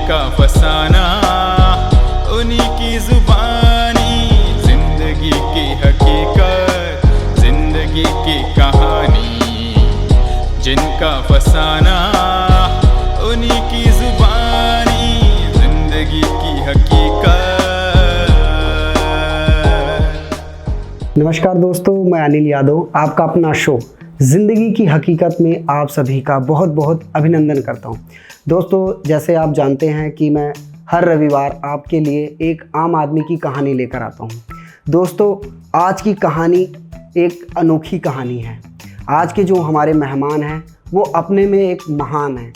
जिनका फसाना उन्हीं की जुबानी, जिंदगी की हकीकत, जिंदगी की कहानी, जिनका फसाना उन्हीं की जुबानी, जिंदगी की हकीकत। नमस्कार दोस्तों, मैं अनिल यादव आपका अपना शो ज़िंदगी की हकीकत में आप सभी का बहुत बहुत अभिनंदन करता हूं। दोस्तों, जैसे आप जानते हैं कि मैं हर रविवार आपके लिए एक आम आदमी की कहानी लेकर आता हूं। दोस्तों, आज की कहानी एक अनोखी कहानी है। आज के जो हमारे मेहमान हैं वो अपने में एक महान हैं।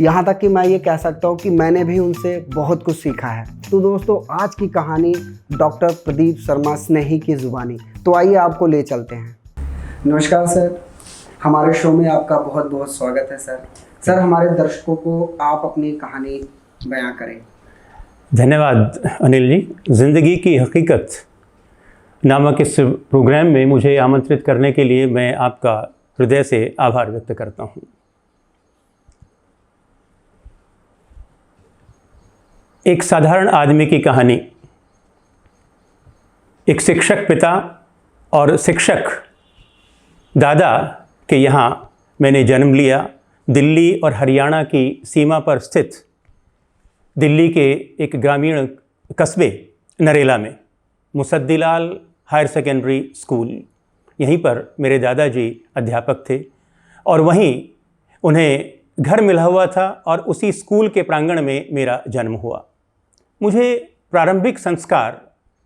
यहाँ तक कि मैं ये कह सकता हूँ कि मैंने भी उनसे बहुत कुछ सीखा है। तो दोस्तों, आज की कहानी डॉक्टर प्रदीप शर्मा स्नेही की ज़ुबानी। तो आइए आपको ले चलते हैं। नमस्कार सर, हमारे शो में आपका बहुत बहुत स्वागत है सर। सर, हमारे दर्शकों को आप अपनी कहानी बयां करें। धन्यवाद अनिल जी। ज़िंदगी की हकीकत नामक इस प्रोग्राम में मुझे आमंत्रित करने के लिए मैं आपका हृदय से आभार व्यक्त करता हूँ। एक साधारण आदमी की कहानी। एक शिक्षक पिता और शिक्षक दादा के यहाँ मैंने जन्म लिया। दिल्ली और हरियाणा की सीमा पर स्थित दिल्ली के एक ग्रामीण कस्बे नरेला में मुसद्दीलाल हायर सेकेंडरी स्कूल, यहीं पर मेरे दादाजी अध्यापक थे और वहीं उन्हें घर मिला हुआ था और उसी स्कूल के प्रांगण में मेरा जन्म हुआ। मुझे प्रारंभिक संस्कार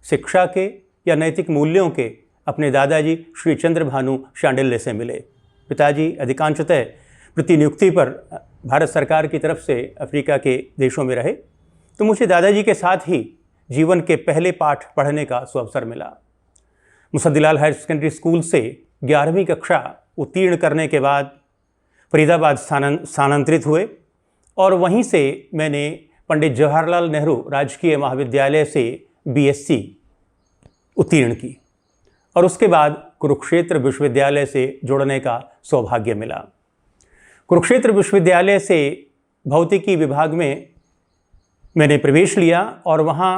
शिक्षा के या नैतिक मूल्यों के अपने दादाजी श्री चंद्रभानु शांडिल्य से मिले। पिताजी अधिकांशतः प्रतिनियुक्ति पर भारत सरकार की तरफ से अफ्रीका के देशों में रहे, तो मुझे दादाजी के साथ ही जीवन के पहले पाठ पढ़ने का सुअवसर मिला। मुसद्दीलाल हायर सेकेंडरी स्कूल से 11वीं कक्षा उत्तीर्ण करने के बाद फरीदाबाद स्थानांतरित हुए और वहीं से मैंने पंडित जवाहरलाल नेहरू राजकीय महाविद्यालय से BSc उत्तीर्ण की और उसके बाद कुरुक्षेत्र विश्वविद्यालय से जुड़ने का सौभाग्य मिला। कुरुक्षेत्र विश्वविद्यालय से भौतिकी विभाग में मैंने प्रवेश लिया और वहाँ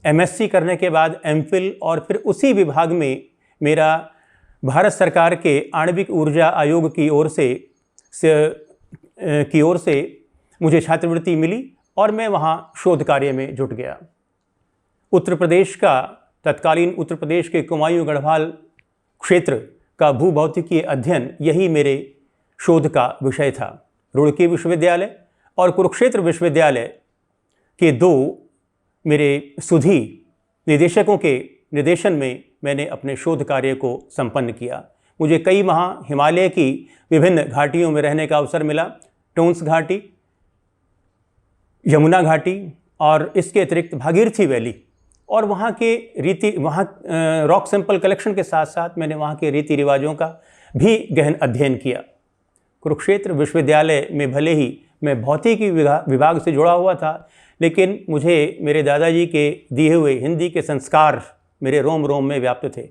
MSc करने के बाद MPhil और फिर उसी विभाग में मेरा भारत सरकार के आणविक ऊर्जा आयोग की ओर से मुझे छात्रवृत्ति मिली और मैं वहाँ शोध कार्य में जुट गया। तत्कालीन उत्तर प्रदेश के कुमायूं गढ़वाल क्षेत्र का भूभौतिकीय अध्ययन यही मेरे शोध का विषय था। रुड़की विश्वविद्यालय और कुरुक्षेत्र विश्वविद्यालय के 2 मेरे सुधी निदेशकों के निर्देशन में मैंने अपने शोध कार्य को संपन्न किया। मुझे कई माह हिमालय की विभिन्न घाटियों में रहने का अवसर मिला। टोंस घाटी, यमुना घाटी और इसके अतिरिक्त भागीरथी वैली और वहाँ रॉक सैंपल कलेक्शन के साथ साथ मैंने वहाँ के रीति रिवाजों का भी गहन अध्ययन किया। कुरुक्षेत्र विश्वविद्यालय में भले ही मैं भौतिकी विभाग से जुड़ा हुआ था, लेकिन मुझे मेरे दादाजी के दिए हुए हिंदी के संस्कार मेरे रोम रोम में व्याप्त थे।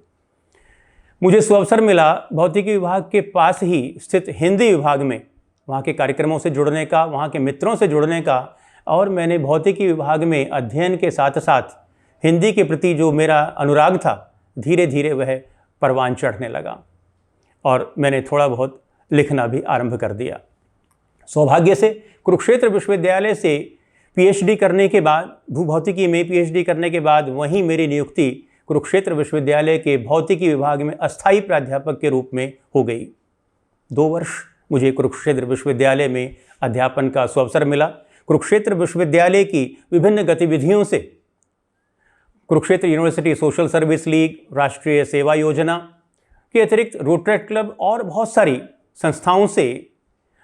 मुझे सुअवसर मिला भौतिकी विभाग के पास ही स्थित हिंदी विभाग में वहाँ के कार्यक्रमों से जुड़ने का, वहाँ के मित्रों से जुड़ने का और मैंने भौतिकी विभाग में अध्ययन के साथ साथ हिंदी के प्रति जो मेरा अनुराग था, धीरे धीरे वह परवान चढ़ने लगा और मैंने थोड़ा बहुत लिखना भी आरंभ कर दिया। सौभाग्य से कुरुक्षेत्र विश्वविद्यालय से PhD करने के बाद, भूभौतिकी में PhD करने के बाद वहीं मेरी नियुक्ति कुरुक्षेत्र विश्वविद्यालय के भौतिकी विभाग में अस्थायी प्राध्यापक के रूप में हो गई। 2 वर्ष मुझे कुरुक्षेत्र विश्वविद्यालय में अध्यापन का सुअवसर मिला। कुरुक्षेत्र विश्वविद्यालय की विभिन्न गतिविधियों से Kurukshetra university social service league, राष्ट्रीय सेवा योजना के अतिरिक्त रोटरी क्लब और बहुत सारी संस्थाओं से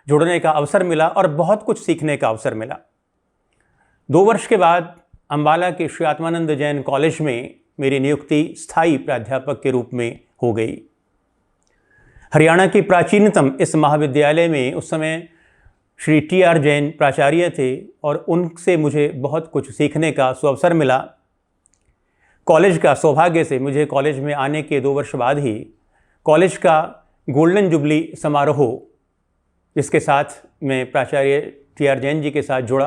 जुड़ने का अवसर मिला और बहुत कुछ सीखने का अवसर मिला। 2 वर्ष के बाद अम्बाला के श्री आत्मानंद जैन कॉलेज में मेरी नियुक्ति स्थायी प्राध्यापक के रूप में हो गई। हरियाणा की प्राचीनतम इस महाविद्यालय में उस समय श्री TR जैन प्राचार्य थे और उनसे मुझे बहुत कुछ सीखने का सुअवसर मिला। कॉलेज का सौभाग्य से मुझे कॉलेज में आने के 2 वर्ष बाद ही कॉलेज का गोल्डन जुबली समारोह, जिसके साथ मैं प्राचार्य TR जैन जी के साथ जुड़ा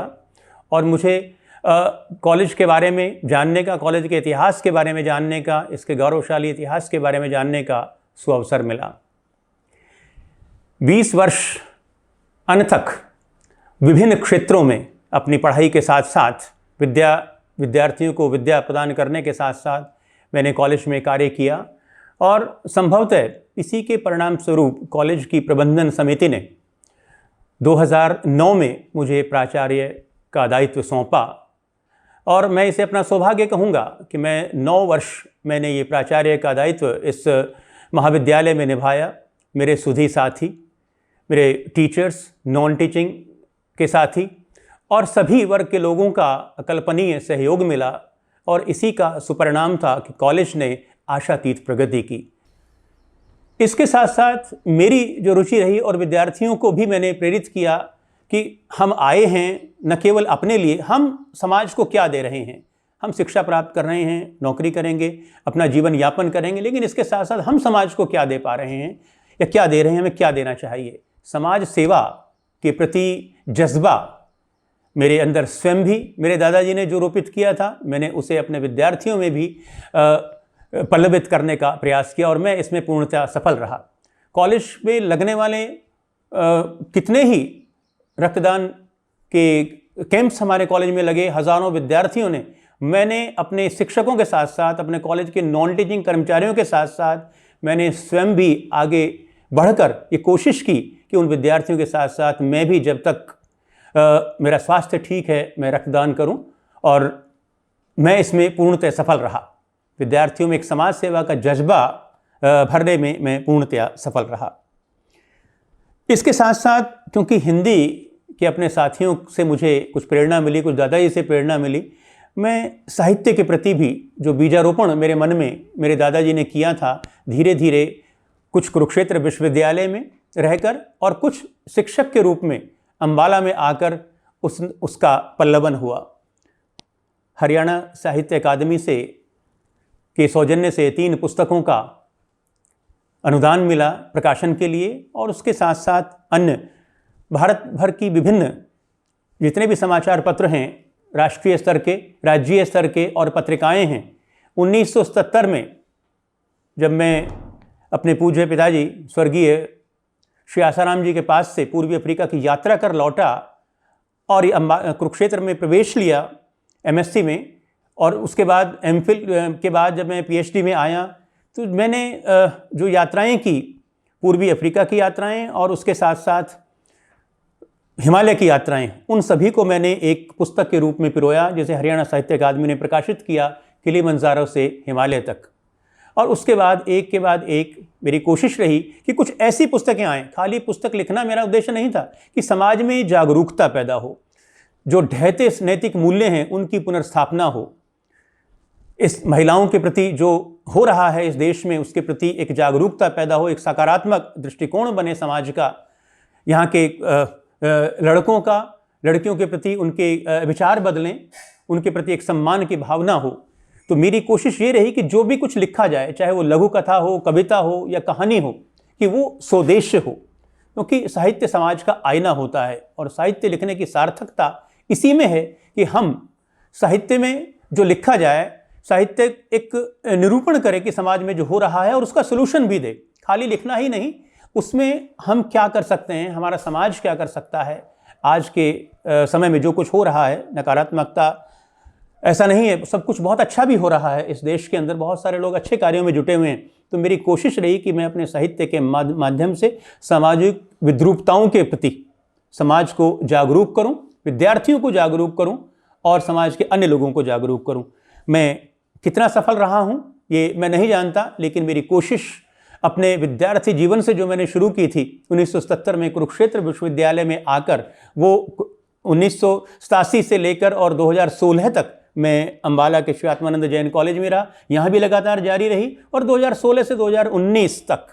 और मुझे कॉलेज के बारे में जानने का, कॉलेज के इतिहास के बारे में जानने का, इसके गौरवशाली इतिहास के बारे में जानने का सुअवसर मिला। 20 वर्ष अंत तक विभिन्न क्षेत्रों में अपनी पढ़ाई के साथ साथ विद्यार्थियों को विद्या प्रदान करने के साथ साथ मैंने कॉलेज में कार्य किया और संभवतः इसी के परिणाम स्वरूप कॉलेज की प्रबंधन समिति ने 2009 में मुझे प्राचार्य का दायित्व सौंपा और मैं इसे अपना सौभाग्य कहूँगा कि मैं 9 वर्ष मैंने ये प्राचार्य का दायित्व इस महाविद्यालय में निभाया। मेरे सुधी साथी, मेरे टीचर्स, नॉन टीचिंग के साथी और सभी वर्ग के लोगों का अकल्पनीय सहयोग मिला और इसी का सुपरिणाम था कि कॉलेज ने आशातीत प्रगति की। इसके साथ साथ मेरी जो रुचि रही और विद्यार्थियों को भी मैंने प्रेरित किया कि हम आए हैं न केवल अपने लिए, हम समाज को क्या दे रहे हैं। हम शिक्षा प्राप्त कर रहे हैं, नौकरी करेंगे, अपना जीवन यापन करेंगे, लेकिन इसके साथ साथ हम समाज को क्या दे पा रहे हैं या क्या दे रहे हैं, हमें क्या देना चाहिए। समाज सेवा के प्रति जज्बा मेरे अंदर स्वयं भी, मेरे दादाजी ने जो रोपित किया था, मैंने उसे अपने विद्यार्थियों में भी पल्लवित करने का प्रयास किया और मैं इसमें पूर्णतः सफल रहा। कॉलेज में लगने वाले कितने ही रक्तदान के कैंप्स हमारे कॉलेज में लगे, हज़ारों विद्यार्थियों ने, मैंने अपने शिक्षकों के साथ साथ, अपने कॉलेज के नॉन टीचिंग कर्मचारियों के साथ साथ मैंने स्वयं भी आगे बढ़कर ये कोशिश की कि उन विद्यार्थियों के साथ साथ मैं भी जब तक मेरा स्वास्थ्य ठीक है मैं रक्तदान करूं और मैं इसमें पूर्णतः सफल रहा। विद्यार्थियों में एक समाज सेवा का जज्बा भरने में मैं पूर्णतः सफल रहा। इसके साथ साथ क्योंकि हिंदी के अपने साथियों से मुझे कुछ प्रेरणा मिली, कुछ दादाजी से प्रेरणा मिली, मैं साहित्य के प्रति भी जो बीजारोपण मेरे मन में मेरे दादाजी ने किया था, धीरे धीरे कुछ कुरुक्षेत्र विश्वविद्यालय में रहकर और कुछ शिक्षक के रूप में अम्बाला में आकर उसका पल्लवन हुआ। हरियाणा साहित्य अकादमी से के सौजन्य से 3 पुस्तकों का अनुदान मिला प्रकाशन के लिए और उसके साथ साथ अन्य भारत भर की विभिन्न जितने भी समाचार पत्र हैं, राष्ट्रीय स्तर के, राज्य स्तर के और पत्रिकाएं हैं। 1977 में जब मैं अपने पूज्य पिताजी स्वर्गीय श्री आसाराम जी के पास से पूर्वी अफ्रीका की यात्रा कर लौटा और कुरुक्षेत्र में प्रवेश लिया एमएससी में और उसके बाद एमफिल के बाद जब मैं पीएचडी में आया तो मैंने जो यात्राएं की, पूर्वी अफ्रीका की यात्राएं और उसके साथ साथ हिमालय की यात्राएं, उन सभी को मैंने एक पुस्तक के रूप में पिरोया जिसे हरियाणा साहित्य अकादमी ने प्रकाशित किया, किलिमंजारो से हिमालय तक। और उसके बाद एक के बाद एक मेरी कोशिश रही कि कुछ ऐसी पुस्तकें आएँ। खाली पुस्तक लिखना मेरा उद्देश्य नहीं था, कि समाज में जागरूकता पैदा हो, जो ढहते नैतिक मूल्य हैं उनकी पुनर्स्थापना हो, इस महिलाओं के प्रति जो हो रहा है इस देश में उसके प्रति एक जागरूकता पैदा हो, एक सकारात्मक दृष्टिकोण बने समाज का, यहाँ के लड़कों का लड़कियों के प्रति उनके विचार बदलें, उनके प्रति एक सम्मान की भावना हो। तो मेरी कोशिश ये रही कि जो भी कुछ लिखा जाए, चाहे वो लघु कथा हो, कविता हो या कहानी हो, कि वो स्वदेश्य हो, क्योंकि साहित्य समाज का आईना होता है और साहित्य लिखने की सार्थकता इसी में है कि हम साहित्य में जो लिखा जाए, साहित्य एक निरूपण करे कि समाज में जो हो रहा है और उसका सलूशन भी दे। खाली लिखना ही नहीं, उसमें हम क्या कर सकते हैं, हमारा समाज क्या कर सकता है। आज के समय में जो कुछ हो रहा है, नकारात्मकता ऐसा नहीं है, सब कुछ बहुत अच्छा भी हो रहा है इस देश के अंदर, बहुत सारे लोग अच्छे कार्यों में जुटे हुए हैं। तो मेरी कोशिश रही कि मैं अपने साहित्य के माध्यम से सामाजिक विद्रूपताओं के प्रति समाज को जागरूक करूं, विद्यार्थियों को जागरूक करूं और समाज के अन्य लोगों को जागरूक करूं। मैं कितना सफल रहा हूं ये मैं नहीं जानता, लेकिन मेरी कोशिश अपने विद्यार्थी जीवन से जो मैंने शुरू की थी 1977 में कुरुक्षेत्र विश्वविद्यालय में आकर, वो 1987 से लेकर और 2016 तक मैं अम्बाला के श्री आत्मानंद जैन कॉलेज में रहा, यहाँ भी लगातार जारी रही। और 2016 से 2019 तक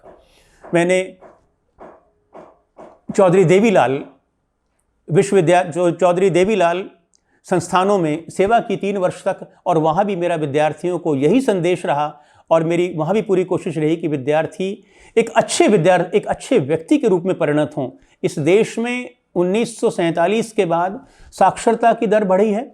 मैंने चौधरी देवीलाल चौधरी देवीलाल संस्थानों में सेवा की 3 वर्ष तक, और वहाँ भी मेरा विद्यार्थियों को यही संदेश रहा और मेरी वहाँ भी पूरी कोशिश रही कि विद्यार्थी एक अच्छे व्यक्ति के रूप में परिणत हों, इस देश में 1947 के बाद साक्षरता की दर बढ़ी है,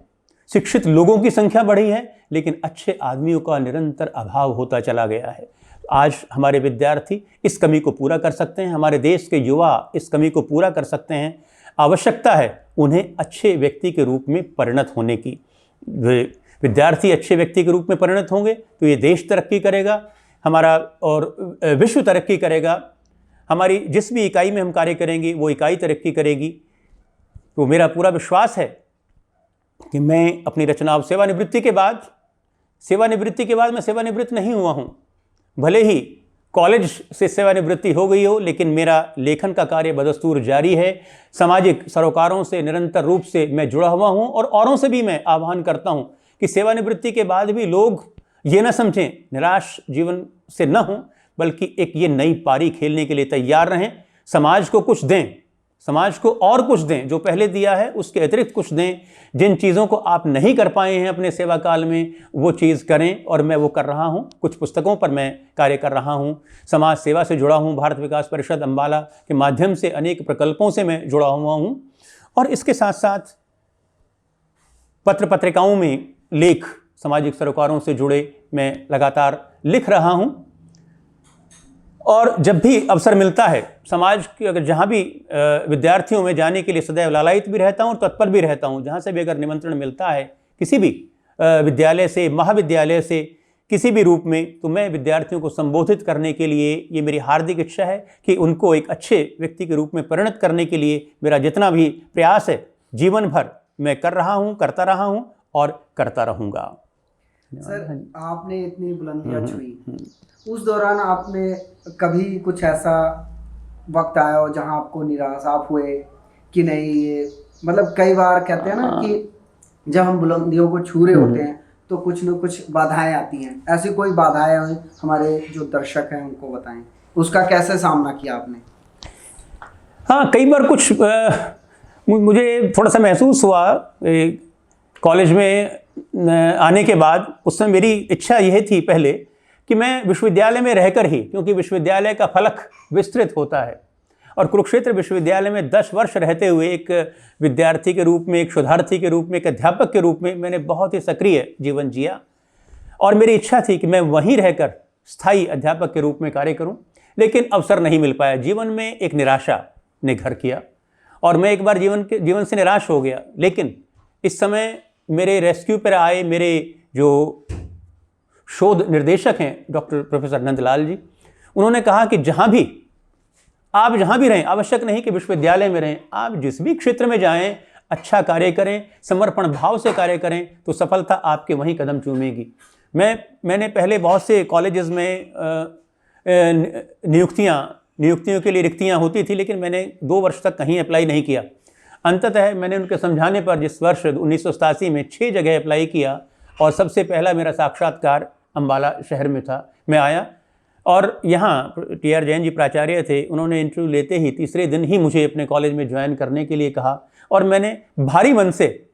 शिक्षित लोगों की संख्या बढ़ी है, लेकिन अच्छे आदमियों का निरंतर अभाव होता चला गया है। आज हमारे विद्यार्थी इस कमी को पूरा कर सकते हैं, हमारे देश के युवा इस कमी को पूरा कर सकते हैं। आवश्यकता है उन्हें अच्छे व्यक्ति के रूप में परिणत होने की। विद्यार्थी अच्छे व्यक्ति के रूप में परिणत होंगे तो ये देश तरक्की करेगा, हमारा और विश्व तरक्की करेगा। हमारी जिस भी इकाई में हम कार्य करेंगे वो इकाई तरक्की करेगी। तो मेरा पूरा विश्वास है कि मैं अपनी रचना सेवानिवृत्ति के बाद मैं सेवानिवृत्त नहीं हुआ हूँ। भले ही कॉलेज से सेवानिवृत्ति हो गई हो, लेकिन मेरा लेखन का कार्य बदस्तूर जारी है। सामाजिक सरोकारों से निरंतर रूप से मैं जुड़ा हुआ हूँ और औरों से भी मैं आह्वान करता हूँ कि सेवानिवृत्ति के बाद भी लोग ये न समझें, निराश जीवन से न हों, बल्कि एक ये नई पारी खेलने के लिए तैयार रहें। समाज को कुछ दें, समाज को और कुछ दें, जो पहले दिया है उसके अतिरिक्त कुछ दें। जिन चीज़ों को आप नहीं कर पाए हैं अपने सेवा काल में, वो चीज़ करें, और मैं वो कर रहा हूँ। कुछ पुस्तकों पर मैं कार्य कर रहा हूँ, समाज सेवा से जुड़ा हूँ, भारत विकास परिषद अम्बाला के माध्यम से अनेक प्रकल्पों से मैं जुड़ा हुआ हूँ, और इसके साथ साथ पत्र पत्रिकाओं में लेख सामाजिक सरोकारों से जुड़े मैं लगातार लिख रहा हूँ। और जब भी अवसर मिलता है समाज के अगर जहाँ भी विद्यार्थियों में जाने के लिए सदैव लालायित भी रहता हूँ, तत्पर भी रहता हूँ। जहाँ से भी अगर निमंत्रण मिलता है किसी भी विद्यालय से, महाविद्यालय से, किसी भी रूप में, तो मैं विद्यार्थियों को संबोधित करने के लिए, ये मेरी हार्दिक इच्छा है कि उनको एक अच्छे व्यक्ति के रूप में परिणत करने के लिए मेरा जितना भी प्रयास है जीवन भर मैं कर रहा हूँ, करता रहा हूँ और करता रहूँगा। सर, आपने इतनी बुलंदियां छुई, उस दौरान आपने कभी कुछ ऐसा वक्त आया हो जहां आपको निराश आप हुए कि नहीं, ये मतलब कई बार कहते हैं ना कि जब हम बुलंदियों को छू रहे होते हैं तो कुछ न कुछ बाधाएं आती हैं। ऐसी कोई बाधाएं हमारे जो दर्शक हैं उनको बताएं, उसका कैसे सामना किया आपने? हाँ, कई बार कुछ मुझे थोड़ा सा महसूस हुआ कॉलेज में आने के बाद। उस समय मेरी इच्छा यह थी पहले कि मैं विश्वविद्यालय में रहकर ही, क्योंकि विश्वविद्यालय का फलक विस्तृत होता है, और कुरुक्षेत्र विश्वविद्यालय में 10 वर्ष रहते हुए एक विद्यार्थी के रूप में, एक शोधार्थी के रूप में, एक अध्यापक के रूप में मैंने बहुत ही सक्रिय जीवन जिया, और मेरी इच्छा थी कि मैं वहीं रहकर स्थायी अध्यापक के रूप में कार्य करूं, लेकिन अवसर नहीं मिल पाया। जीवन में एक निराशा ने घर किया और मैं एक बार जीवन से निराश हो गया। लेकिन इस समय मेरे रेस्क्यू पर आए मेरे जो शोध निर्देशक हैं डॉक्टर प्रोफेसर नंदलाल जी, उन्होंने कहा कि आप जहाँ भी रहें, आवश्यक नहीं कि विश्वविद्यालय में रहें, आप जिस भी क्षेत्र में जाएं, अच्छा कार्य करें, समर्पण भाव से कार्य करें, तो सफलता आपके वहीं कदम चूमेगी। मैंने पहले बहुत से कॉलेजेस में नियुक्तियों के लिए रिक्तियाँ होती थी, लेकिन मैंने 2 वर्ष तक कहीं अप्लाई नहीं किया। अंततः मैंने उनके समझाने पर जिस वर्ष 1987 में 6 जगह अप्लाई किया, और सबसे पहला मेरा साक्षात्कार अम्बाला शहर में था। मैं आया और यहाँ TR जैन जी प्राचार्य थे, उन्होंने इंटरव्यू लेते ही तीसरे दिन ही मुझे अपने कॉलेज में ज्वाइन करने के लिए कहा, और मैंने भारी मन से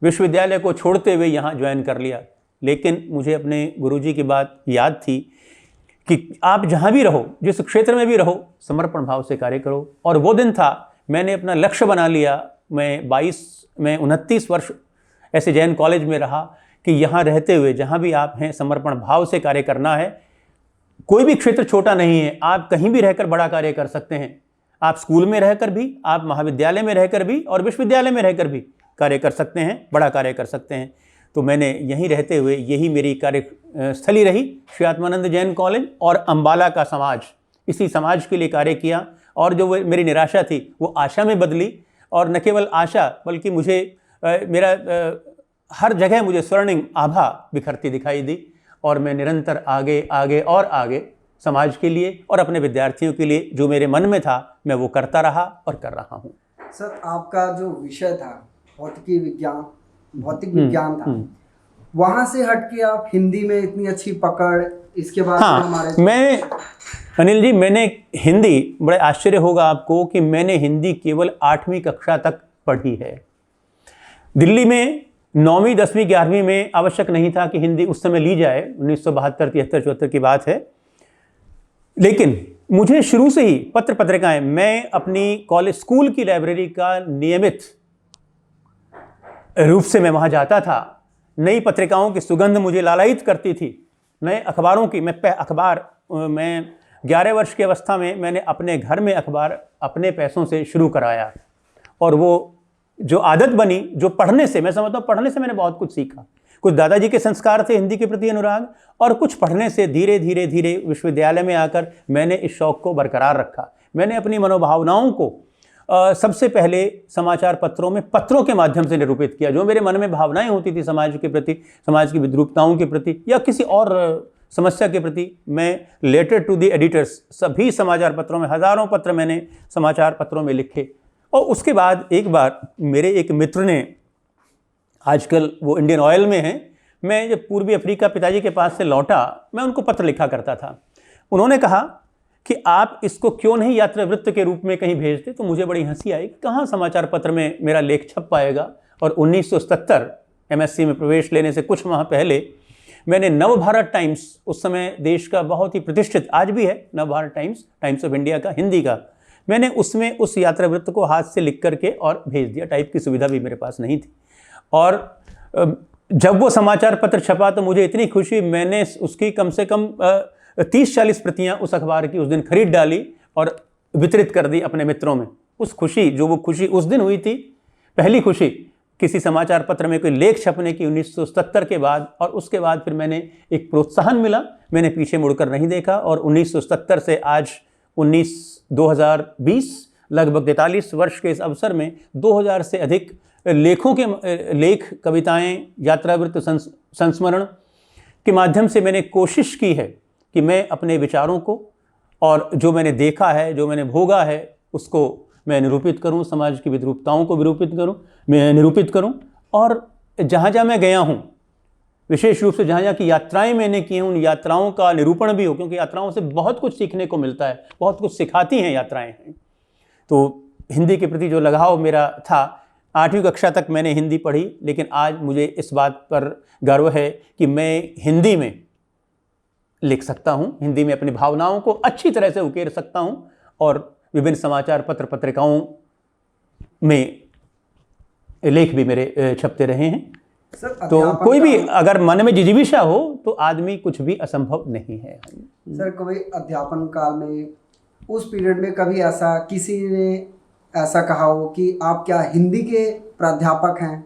विश्वविद्यालय को छोड़ते हुए यहाँ ज्वाइन कर लिया। लेकिन मुझे अपने गुरुजी की बात याद थी कि आप जहाँ भी रहो, जिस क्षेत्र में भी रहो, समर्पण भाव से कार्य करो। और वो दिन था, मैंने अपना लक्ष्य बना लिया। मैं 29 वर्ष ऐसे जैन कॉलेज में रहा कि यहाँ रहते हुए जहाँ भी आप हैं, समर्पण भाव से कार्य करना है। कोई भी क्षेत्र छोटा नहीं है, आप कहीं भी रहकर बड़ा कार्य कर सकते हैं। आप स्कूल में रहकर भी, आप महाविद्यालय में रहकर भी, और विश्वविद्यालय में रहकर भी कार्य कर सकते हैं, बड़ा कार्य कर सकते हैं। तो मैंने यहीं रहते हुए, यही मेरी कार्यस्थली रही, श्री आत्मानंद जैन कॉलेज और अम्बाला का समाज, इसी समाज के लिए कार्य किया। और जो मेरी निराशा थी वो आशा में बदली, और न केवल आशा बल्कि मुझे हर जगह मुझे स्वर्णिम आभा बिखरती दिखाई दी, और मैं निरंतर आगे आगे और आगे समाज के लिए और अपने विद्यार्थियों के लिए जो मेरे मन में था मैं वो करता रहा और कर रहा हूँ। सर, आपका जो विषय था भौतिक विज्ञान था, वहाँ से हट के आप हिंदी में इतनी अच्छी पकड़, इसके बाद मैं अनिल जी, मैंने हिंदी, बड़े आश्चर्य होगा आपको कि मैंने हिंदी केवल 8वीं कक्षा तक पढ़ी है। दिल्ली में 9वीं 10वीं 11वीं में आवश्यक नहीं था कि हिंदी उस समय ली जाए, 1972 73 74 की बात है। लेकिन मुझे शुरू से ही पत्र पत्रिकाएं, मैं अपनी कॉलेज स्कूल की लाइब्रेरी का नियमित रूप से मैं वहाँ जाता था। नई पत्रिकाओं की सुगंध मुझे लालायित करती थी। नए अखबारों की मैं 11 वर्ष की अवस्था में मैंने अपने घर में अखबार अपने पैसों से शुरू कराया, और वो जो आदत बनी, जो पढ़ने से, मैं समझता हूँ पढ़ने से मैंने बहुत कुछ सीखा। कुछ दादाजी के संस्कार थे, हिंदी के प्रति अनुराग, और कुछ पढ़ने से धीरे धीरे धीरे विश्वविद्यालय में आकर मैंने इस शौक़ को बरकरार रखा। मैंने अपनी मनोभावनाओं को सबसे पहले समाचार पत्रों में पत्रों के माध्यम से निरूपित किया। जो मेरे मन में भावनाएं होती थी समाज के प्रति, समाज की विद्रूपताओं के प्रति या किसी और समस्या के प्रति, मैं लेटर टू द एडिटर्स, सभी समाचार पत्रों में, हज़ारों पत्र मैंने समाचार पत्रों में लिखे। और उसके बाद एक बार मेरे एक मित्र ने, आजकल वो इंडियन ऑयल में हैं, मैं जब पूर्वी अफ्रीका पिताजी के पास से लौटा, मैं उनको पत्र लिखा करता था। उन्होंने कहा कि आप इसको क्यों नहीं यात्रा वृत्त के रूप में कहीं भेजते। तो मुझे बड़ी हंसी आई, कहाँ समाचार पत्र में मेरा लेख छप पाएगा। और 1977 MSc में प्रवेश लेने से कुछ माह पहले मैंने नवभारत टाइम्स, उस समय देश का बहुत ही प्रतिष्ठित, आज भी है Navbharat times, times of India का हिंदी का, मैंने उसमें उस यात्रा वृत्त को हाथ से लिख करके और भेज दिया। टाइप की सुविधा भी मेरे पास नहीं थी। और जब वो समाचार पत्र छपा तो मुझे इतनी खुशी, मैंने उसकी कम से कम 30-40 प्रतियां उस अखबार की उस दिन खरीद डाली और वितरित कर दी अपने मित्रों में। उस खुशी, जो वो खुशी उस दिन हुई थी, पहली खुशी किसी समाचार पत्र में कोई लेख छपने की 1977 के बाद, और उसके बाद फिर मैंने एक प्रोत्साहन मिला, मैंने पीछे मुड़कर नहीं देखा। और 1977 से आज 2020 लगभग 43 वर्ष के इस अवसर में 2000 से अधिक लेखों के लेख, कविताएं, यात्रावृत्त, संस्मरण के माध्यम से मैंने कोशिश की है कि मैं अपने विचारों को और जो मैंने देखा है, जो मैंने भोगा है, उसको मैं निरूपित करूं, समाज की विद्रूपताओं को निरूपित करूं। और जहाँ जहाँ मैं गया हूं, विशेष रूप से जहाँ जहाँ की यात्राएं मैंने की हैं, उन यात्राओं का निरूपण भी हो, क्योंकि यात्राओं से बहुत कुछ सीखने को मिलता है, बहुत कुछ सिखाती हैं यात्राएं। तो हिंदी के प्रति जो लगाव मेरा था, 8वीं कक्षा तक मैंने हिंदी पढ़ी, लेकिन आज मुझे इस बात पर गर्व है कि मैं हिंदी में लिख सकता हूँ, हिंदी में अपनी भावनाओं को अच्छी तरह से उकेर सकता हूँ, और विभिन्न समाचार पत्र पत्रिकाओं में लेख भी मेरे छपते रहे हैं। सर, तो कोई भी अगर मन में जिजीविषा हो तो आदमी कुछ भी असंभव नहीं है। सर, कभी अध्यापन काल में, उस पीरियड में कभी ऐसा किसी ने ऐसा कहा हो कि आप क्या हिंदी के प्राध्यापक हैं?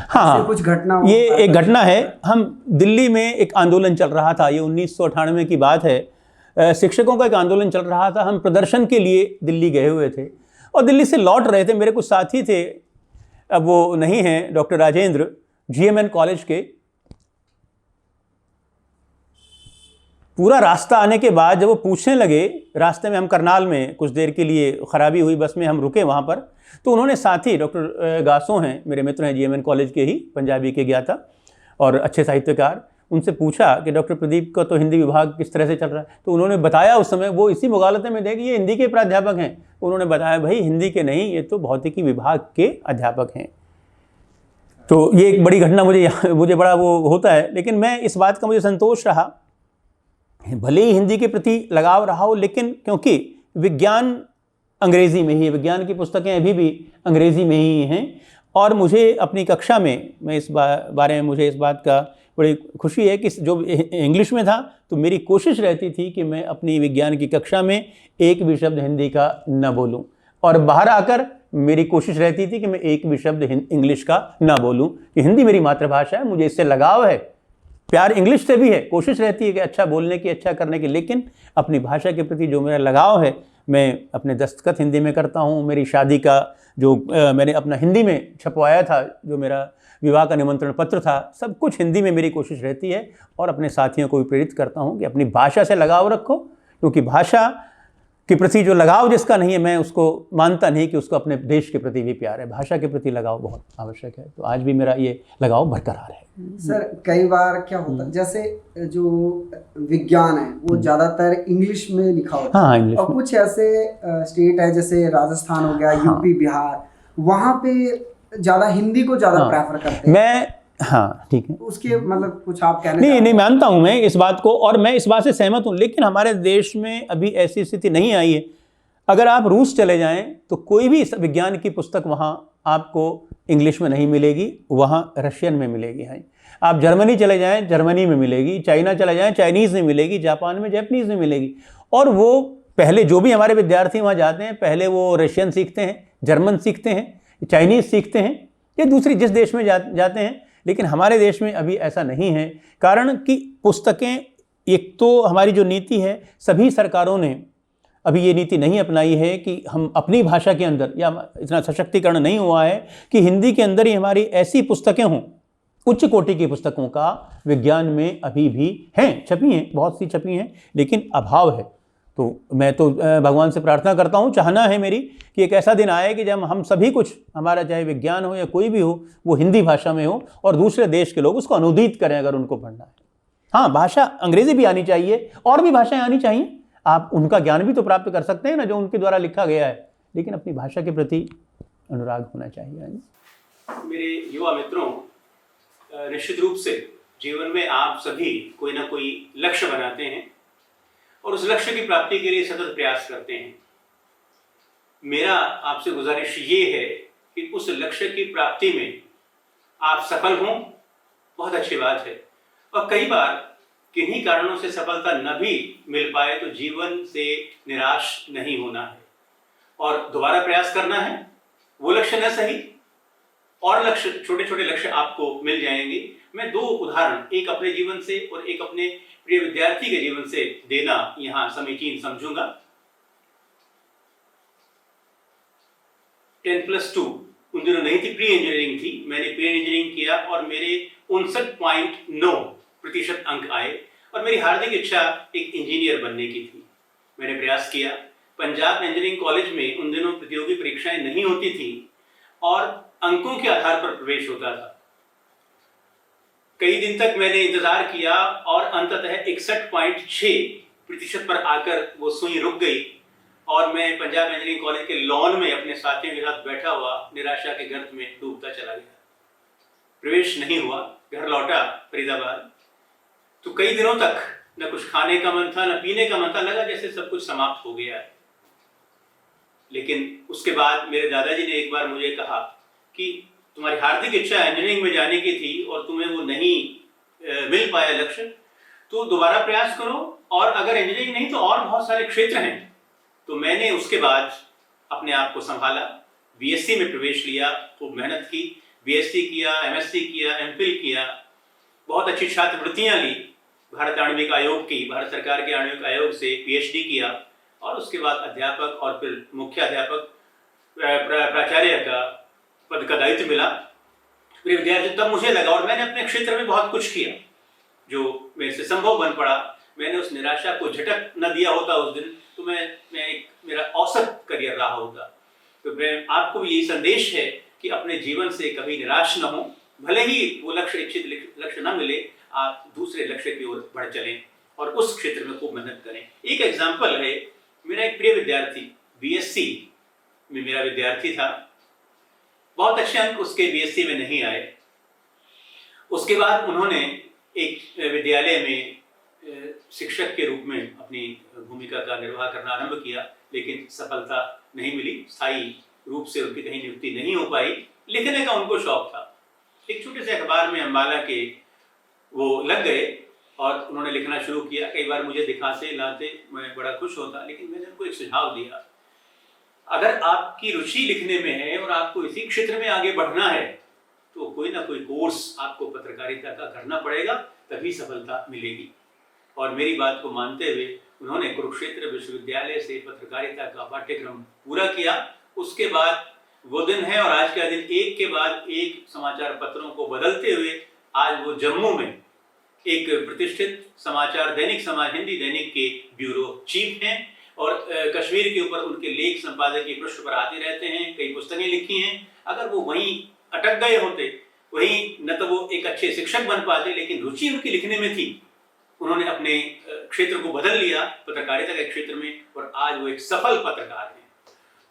हाँ, कुछ घटना, ये एक घटना है। हम दिल्ली में एक आंदोलन चल रहा था, ये 1998 की बात है। शिक्षकों का एक आंदोलन चल रहा था। हम प्रदर्शन के लिए दिल्ली गए हुए थे और दिल्ली से लौट रहे थे। मेरे कुछ साथी थे, अब वो नहीं हैं, डॉक्टर राजेंद्र, GMN कॉलेज के। पूरा रास्ता आने के बाद जब वो पूछने लगे, रास्ते में हम करनाल में कुछ देर के लिए खराबी हुई, बस में हम रुके वहाँ पर, तो उन्होंने साथी डॉक्टर गासो हैं, मेरे मित्र हैं, GMN कॉलेज के ही, पंजाबी के ज्ञाता और अच्छे साहित्यकार, उनसे पूछा कि डॉक्टर प्रदीप का तो हिंदी विभाग किस तरह से चल रहा है। तो उन्होंने बताया, उस समय वो इसी मुगालते में थे कि ये हिंदी के प्राध्यापक हैं। उन्होंने बताया, भाई हिंदी के नहीं, ये तो भौतिकी विभाग के अध्यापक हैं। तो ये एक बड़ी घटना मुझे बड़ा वो होता है, लेकिन मैं इस बात का मुझे संतोष रहा, भले ही हिंदी के प्रति लगाव रहा हो, लेकिन क्योंकि विज्ञान अंग्रेज़ी में ही है, विज्ञान की पुस्तकें अभी भी अंग्रेज़ी में ही हैं, और मुझे अपनी कक्षा में, मैं इस बारे में मुझे इस बात का बड़ी खुशी है कि जो इंग्लिश में था, तो मेरी कोशिश रहती थी कि मैं अपनी विज्ञान की कक्षा में एक भी शब्द हिंदी का न बोलूं, और बाहर आकर मेरी कोशिश रहती थी कि मैं एक भी शब्द इंग्लिश का ना बोलूं, कि हिंदी मेरी मातृभाषा है, मुझे इससे लगाव है, प्यार इंग्लिश से भी है, कोशिश रहती है कि अच्छा बोलने की, अच्छा करने की, लेकिन अपनी भाषा के प्रति जो मेरा लगाव है, मैं अपने दस्तखत हिंदी में करता हूँ। मेरी शादी का जो मैंने अपना हिंदी में छपवाया था, जो मेरा विवाह का निमंत्रण पत्र था, सब कुछ हिंदी में मेरी कोशिश रहती है। और अपने साथियों को भी प्रेरित करता हूँ कि अपनी भाषा से लगाव रखो, क्योंकि भाषा के प्रति जो लगाव जिसका नहीं है, मैं उसको मानता नहीं कि उसको अपने देश के प्रति भी प्यार है। भाषा के प्रति लगाव बहुत आवश्यक है, तो आज भी मेरा ये लगाव बरकरार है। सर, कई बार क्या होता है, जैसे जो विज्ञान है वो ज़्यादातर इंग्लिश में लिखा होता है, हाँ, इंग्लिश और कुछ ऐसे स्टेट है जैसे राजस्थान हो गया, यूपी, बिहार, वहाँ पे ज़्यादा हिंदी को ज़्यादा प्रेफर करते हैं। मैं हाँ ठीक है। उसके मतलब कुछ आप कहने नहीं मानता हूं मैं इस बात को, और मैं इस बात से सहमत हूं, लेकिन हमारे देश में अभी ऐसी स्थिति नहीं आई है। अगर आप रूस चले जाएं तो कोई भी विज्ञान की पुस्तक वहां आपको इंग्लिश में नहीं मिलेगी, वहां रशियन में मिलेगी। हाँ, आप जर्मनी चले जाएं, जर्मनी में मिलेगी, चाइना चले जाएं, चाइनीज़ में मिलेगी, जापान में जापानीज़ में मिलेगी। और वो पहले जो भी हमारे विद्यार्थी वहाँ जाते हैं, पहले वो रशियन सीखते हैं, जर्मन सीखते हैं, चाइनीज़ सीखते हैं, या दूसरी जिस देश में जाते हैं। लेकिन हमारे देश में अभी ऐसा नहीं है, कारण कि पुस्तकें, एक तो हमारी जो नीति है, सभी सरकारों ने अभी ये नीति नहीं अपनाई है कि हम अपनी भाषा के अंदर, या इतना सशक्तिकरण नहीं हुआ है कि हिंदी के अंदर ही हमारी ऐसी पुस्तकें हों। उच्च कोटि की पुस्तकों का विज्ञान में अभी भी हैं, छपी हैं, बहुत सी छपी हैं, लेकिन अभाव है। तो मैं तो भगवान से प्रार्थना करता हूँ, चाहना है मेरी कि एक ऐसा दिन आए कि जब हम सभी कुछ, हमारा चाहे विज्ञान हो या कोई भी हो, वो हिंदी भाषा में हो और दूसरे देश के लोग उसको अनुदित करें अगर उनको पढ़ना है। हाँ, भाषा अंग्रेजी भी आनी चाहिए और भी भाषाएं आनी चाहिए, आप उनका ज्ञान भी तो प्राप्त कर सकते हैं ना जो उनके द्वारा लिखा गया है, लेकिन अपनी भाषा के प्रति अनुराग होना चाहिए। मेरे युवा मित्रों, निश्चित रूप से जीवन में आप सभी कोई ना कोई लक्ष्य बनाते हैं और उस लक्ष्य की प्राप्ति के लिए सतत प्रयास करते हैं। मेरा आपसे गुजारिश ये है कि उस लक्ष्य की प्राप्ति में आप सफल हों, बहुत अच्छी बात है। और कई बार किन्हीं कारणों से सफलता न भी मिल पाए तो जीवन से निराश नहीं होना है और दोबारा प्रयास करना है। वो लक्ष्य न सही और लक्ष्य, छोटे छोटे लक्ष्य आपको मिल जाएंगे। मैं दो उदाहरण, एक अपने जीवन से और एक अपने प्रिय विद्यार्थी के जीवन से देना यहां समीचीन समझूंगा। 10+2 उन दिनों नहीं थी, प्री इंजीनियरिंग थी। मैंने प्री इंजीनियरिंग किया और मेरे 59.9% अंक आए और मेरी हार्दिक इच्छा एक इंजीनियर बनने की थी। मैंने प्रयास किया। पंजाब इंजीनियरिंग कॉलेज में उन दिनों प्रतियोगी परीक्षाएं नहीं होती थी और अंकों के आधार पर प्रवेश होता था। कई दिन तक मैंने इंतजार किया और अंततः 61.6% पर आकर वो सुई रुक गई और मैं पंजाब इंजीनियरिंग कॉलेज के लॉन में अपने साथियों के साथ बैठा हुआ निराशा के गर्त में डूबता चला गया। प्रवेश नहीं हुआ, घर लौटा फरीदाबाद तो कई दिनों तक न कुछ खाने का मन था, न पीने का मन था, लगा जैसे सब कुछ समाप्त हो गया है। लेकिन उसके बाद मेरे दादाजी ने एक बार मुझे कहा कि तुम्हारी हार्दिक इच्छा इंजीनियरिंग में जाने की थी और तुम्हें वो नहीं मिल पाया लक्ष्य, तो दोबारा प्रयास करो और अगर इंजीनियरिंग नहीं तो और बहुत सारे क्षेत्र हैं। तो मैंने उसके बाद अपने आप को संभाला, बीएससी में प्रवेश लिया, खूब मेहनत की, बीएससी किया, एमएससी किया, एमफिल किया, बहुत अच्छी छात्रवृत्तियां ली, भारत आणविक आयोग की, भारत सरकार के आणविक आयोग से पीएचडी किया और उसके बाद अध्यापक और फिर मुख्य अध्यापक प्राचार्य का पद का दायित्व मिला। मेरे विद्यार्थी तब मुझे लगा और मैंने अपने क्षेत्र में बहुत कुछ किया जो मेरे से संभव बन पड़ा। मैंने उस निराशा को झटक न दिया होता उस दिन तो मेरा औसत करियर रहा होता। तो मैं आपको भी यही संदेश है कि अपने जीवन से कभी निराश न हो, भले ही वो लक्ष्य, इच्छित लक्ष्य न मिले, आप दूसरे लक्ष्य की ओर बढ़ चलें और उस क्षेत्र में खूब मेहनत करें। एक एग्जाम्पल है, मेरा एक प्रिय विद्यार्थी बीएससी में मेरा विद्यार्थी था, बहुत अच्छे अंक उसके बीएससी में नहीं आए। उसके बाद उन्होंने एक विद्यालय में शिक्षक के रूप में अपनी भूमिका का निर्वाह करना आरंभ किया, लेकिन सफलता नहीं मिली, स्थायी रूप से उनकी कहीं नियुक्ति नहीं हो पाई। लिखने का उनको शौक था, एक छोटे से अखबार में अम्बाला के वो लग गए और उन्होंने लिखना शुरू किया। कई बार मुझे दिखाते लाते मैं बड़ा खुश होता, लेकिन मैंने उनको एक सुझाव दिया, अगर आपकी रुचि लिखने में है और आपको इसी क्षेत्र में आगे बढ़ना है तो कोई ना कोई कोर्स आपको पत्रकारिता का करना पड़ेगा, तभी सफलता मिलेगी। और मेरी बात को मानते हुए उन्होंने कुरुक्षेत्र विश्वविद्यालय से पत्रकारिता का पाठ्यक्रम पूरा किया। उसके बाद वो दिन है और आज का दिन एक के बाद एक समाचार पत्रों को बदलते हुए आज वो जम्मू में एक प्रतिष्ठित समाचार दैनिक समाज हिंदी दैनिक के ब्यूरो चीफ हैं और कश्मीर के ऊपर उनके लेख संपादकीय पृष्ठ पर आते रहते हैं, कई पुस्तकें लिखी हैं। अगर वो वहीं अटक गए होते, वहीं न तो वो एक अच्छे शिक्षक बन पाते, लेकिन रुचि उनकी लिखने में थी, उन्होंने अपने क्षेत्र को बदल लिया पत्रकारिता के क्षेत्र में और आज वो एक सफल पत्रकार हैं।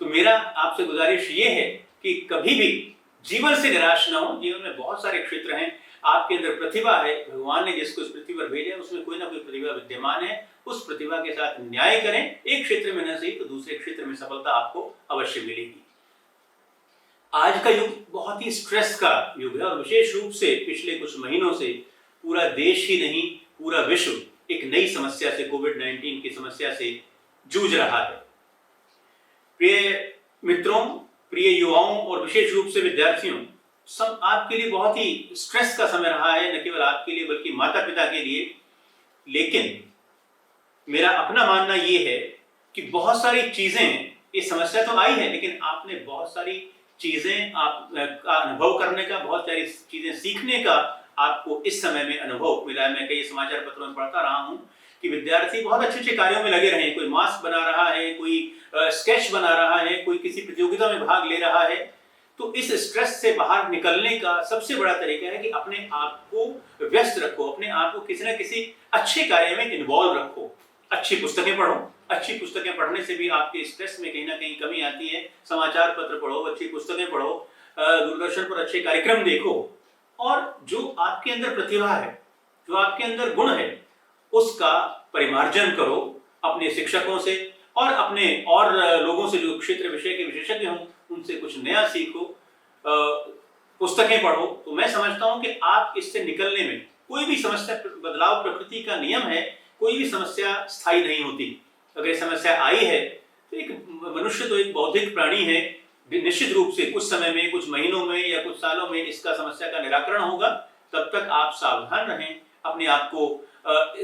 तो मेरा आपसे गुजारिश ये है कि कभी भी जीवन से निराश ना हो। जीवन में बहुत सारे क्षेत्र हैं, आपके अंदर प्रतिभा है, भगवान ने जिसको इस पृथ्वी पर भेजा है उसमें कोई ना कोई प्रतिभा विद्यमान है। उस प्रतिभा के साथ न्याय करें, एक क्षेत्र में न सही तो दूसरे क्षेत्र में सफलता आपको अवश्य मिलेगी। आज का युग बहुत ही स्ट्रेस का युग है और विशेष रूप से पिछले कुछ महीनों से पूरा देश ही नहीं पूरा विश्व एक नई समस्या से, कोविड-19 की समस्या से जूझ रहा है। प्रिय मित्रों, प्रिय युवाओं और विशेष रूप से विद्यार्थियों, सब आपके लिए बहुत ही स्ट्रेस का समय रहा है, न केवल आपके लिए बल्कि माता पिता के लिए। लेकिन मेरा अपना मानना ये है कि बहुत सारी चीजें, ये समस्या तो आई है लेकिन आपने बहुत सारी चीजें का अनुभव करने का, बहुत सारी चीजें सीखने का आपको इस समय में अनुभव मिला है। मैं कई समाचार पत्रों में पढ़ता रहा हूं कि विद्यार्थी बहुत अच्छे अच्छे कार्यों में लगे रहे हैं, कोई मास्क बना रहा है, कोई स्केच बना रहा है, कोई किसी प्रतियोगिता में भाग ले रहा है। तो इस स्ट्रेस से बाहर निकलने का सबसे बड़ा तरीका है कि अपने आप को व्यस्त रखो, अपने आप को किसी न किसी अच्छे कार्य में इन्वॉल्व रखो। अच्छी पुस्तकें पढ़ो, अच्छी पुस्तकें पढ़ने से भी आपके स्ट्रेस में कहीं ना कहीं कमी आती है। समाचार पत्र पढ़ो, अच्छी पुस्तकें पढ़ो, दूरदर्शन पर अच्छे कार्यक्रम देखो और जो आपके अंदर प्रतिभा है, जो आपके अंदर गुण है, उसका परिमार्जन करो अपने शिक्षकों से और अपने और लोगों से जो क्षेत्र विषय के विशेषज्ञ हों उनसे कुछ नया सीखो, पुस्तकें पढ़ो। तो मैं समझता हूं कि आप इससे निकलने में कोई भी समस्या, बदलाव प्रकृति का नियम है, कोई भी समस्या स्थायी नहीं होती। अगर समस्या आई है तो एक मनुष्य तो एक बौद्धिक प्राणी है, निश्चित रूप से कुछ समय में, कुछ महीनों में या कुछ सालों में इसका समस्या का निराकरण होगा। तब तक आप सावधान रहें, अपने आप को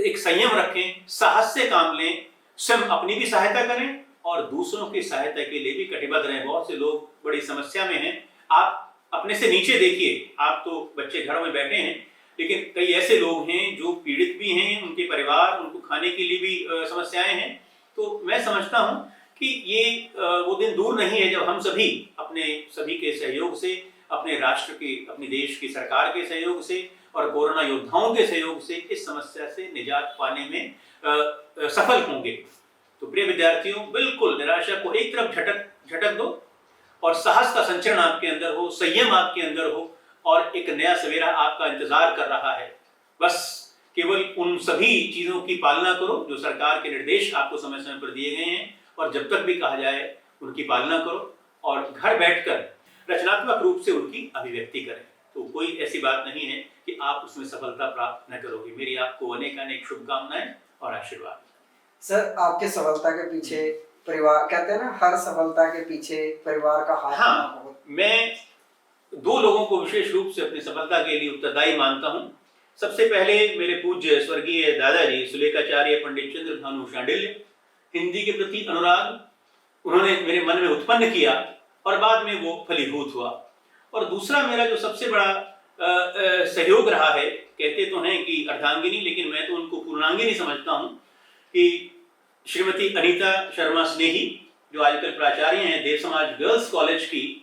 एक संयम रखें, साहस से काम लें, स्वयं अपनी भी सहायता करें और दूसरों की सहायता के लिए भी कटिबद्ध रहें। बहुत से लोग बड़ी समस्या में हैं, आप अपने से नीचे देखिए, आप तो बच्चे घरों में बैठे हैं, लेकिन कई ऐसे लोग हैं जो पीड़ित भी हैं, उनके परिवार, उनको खाने के लिए भी समस्याएं हैं। तो मैं समझता हूं कि ये वो दिन दूर नहीं है जब हम सभी अपने सभी के सहयोग से, अपने राष्ट्र के, अपने देश की सरकार के सहयोग से और कोरोना योद्धाओं के सहयोग से इस समस्या से निजात पाने में सफल होंगे। तो प्रिय विद्यार्थियों, बिल्कुल निराशा को एक तरफ झटक दो और साहस का संचरण आपके अंदर हो, संयम आपके अंदर हो और एक नया सवेरा आपका इंतजार कर रहा है। बस केवल उन सभी चीजों की पालना करो जो सरकार के निर्देश आपको समय समय पर दिए गए हैं और जब तक भी कहा जाए उनकी पालना करो और घर बैठकर रचनात्मक रूप से उनकी अभिव्यक्ति करें। तो कोई ऐसी बात नहीं है कि आप उसमें सफलता प्राप्त न करोगे। मेरी आपको अनेक शुभकामनाएं और आशीर्वाद। सर, आपके सफलता के पीछे परिवार, कहते हैं ना, हर सफलता के पीछे परिवार का हाथ। हाँ, मैं दो लोगों को विशेष रूप से अपनी सफलता के लिए उत्तरदायी मानता हूँ। सबसे पहले मेरे पूज्य स्वर्गीय दादाजी सुलेखाचार्य पंडित चंद्रभानु शांडिल्य, हिंदी के प्रति अनुराग उन्होंने मेरे मन में उत्पन्न किया और बाद में वो फलीभूत हुआ। और दूसरा मेरा जो सबसे बड़ा सहयोग रहा है, कहते तो हैं कि अर्धांगिनी, लेकिन मैं तो उनको पूर्णांगिनी समझता हूँ, कि श्रीमती अनीता शर्मा स्नेही जो आजकल प्राचार्य हैं देव समाज गर्ल्स कॉलेज की।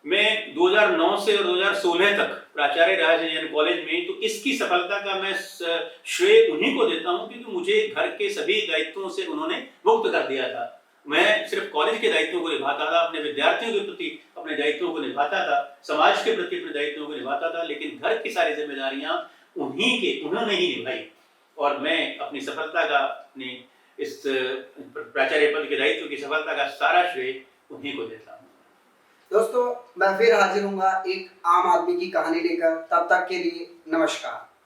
मैं 2009 से और 2016 तक प्राचार्य रहा जैन कॉलेज में। तो इसकी सफलता का मैं श्रेय उन्हीं को देता हूं क्योंकि मुझे घर के सभी दायित्वों से उन्होंने मुक्त कर दिया था। मैं सिर्फ कॉलेज के दायित्वों को निभाता था, अपने विद्यार्थियों के प्रति अपने दायित्वों को निभाता था, समाज के प्रति अपने दायित्वों को निभाता था, लेकिन घर की सारी जिम्मेदारियां उन्होंने ही निभाई। और मैं अपनी सफलता का, अपने इस प्राचार्य पद के दायित्व की सफलता का सारा श्रेय उन्हीं को देता हूँ। दोस्तों, मैं फिर हाजिर हूँगा एक आम आदमी की कहानी लेकर। तब तक के लिए नमस्कार।